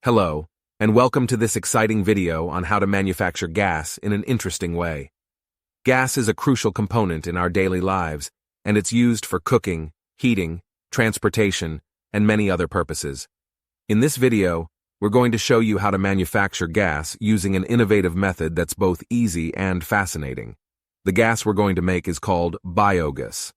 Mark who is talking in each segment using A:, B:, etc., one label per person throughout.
A: Hello, and welcome to this exciting video on how to manufacture gas in an interesting way. Gas is a crucial component in our daily lives, and it's used for cooking, heating, transportation, and many other purposes. In this video, we're going to show you how to manufacture gas using an innovative method that's both easy and fascinating. The gas we're going to make is called biogas.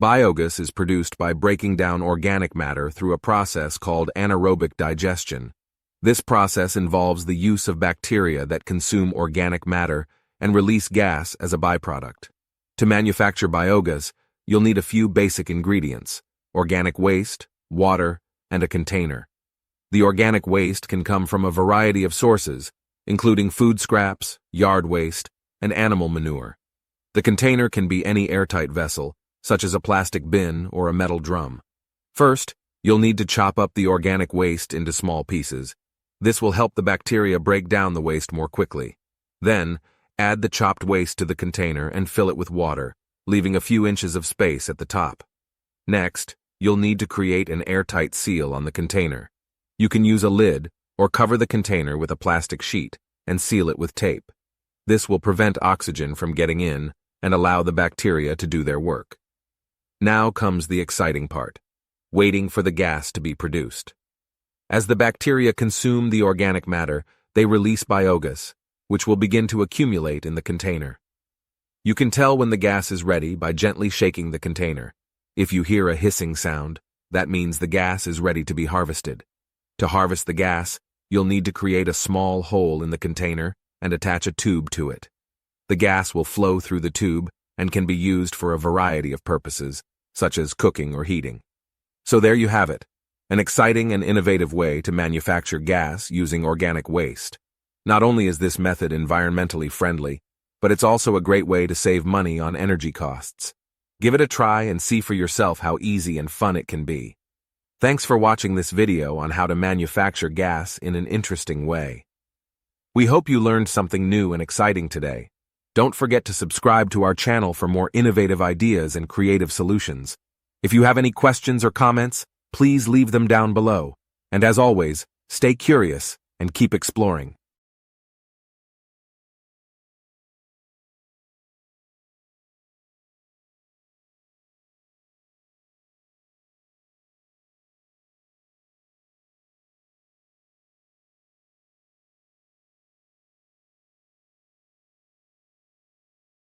A: Biogas is produced by breaking down organic matter through a process called anaerobic digestion. This process involves the use of bacteria that consume organic matter and release gas as a byproduct. To manufacture biogas, you'll need a few basic ingredients: organic waste, water, and a container. The organic waste can come from a variety of sources, including food scraps, yard waste, and animal manure. The container can be any airtight vessel, such as a plastic bin or a metal drum. First, you'll need to chop up the organic waste into small pieces. This will help the bacteria break down the waste more quickly. Then, add the chopped waste to the container and fill it with water, leaving a few inches of space at the top. Next, you'll need to create an airtight seal on the container. You can use a lid or cover the container with a plastic sheet and seal it with tape. This will prevent oxygen from getting in and allow the bacteria to do their work. Now comes the exciting part: waiting for the gas to be produced. As the bacteria consume the organic matter, they release biogas, which will begin to accumulate in the container. You can tell when the gas is ready by gently shaking the container. If you hear a hissing sound, that means the gas is ready to be harvested. To harvest the gas, you'll need to create a small hole in the container and attach a tube to it. The gas will flow through the tube and can be used for a variety of purposes, such as cooking or heating. So there you have it. An exciting and innovative way to manufacture gas using organic waste. Not only is this method environmentally friendly, but it's also a great way to save money on energy costs. Give it a try and see for yourself how easy and fun it can be. Thanks for watching this video on how to manufacture gas in an interesting way. We hope you learned something new and exciting today. Don't forget to subscribe to our channel for more innovative ideas and creative solutions. If you have any questions or comments, please leave them down below. And as always, stay curious and keep exploring.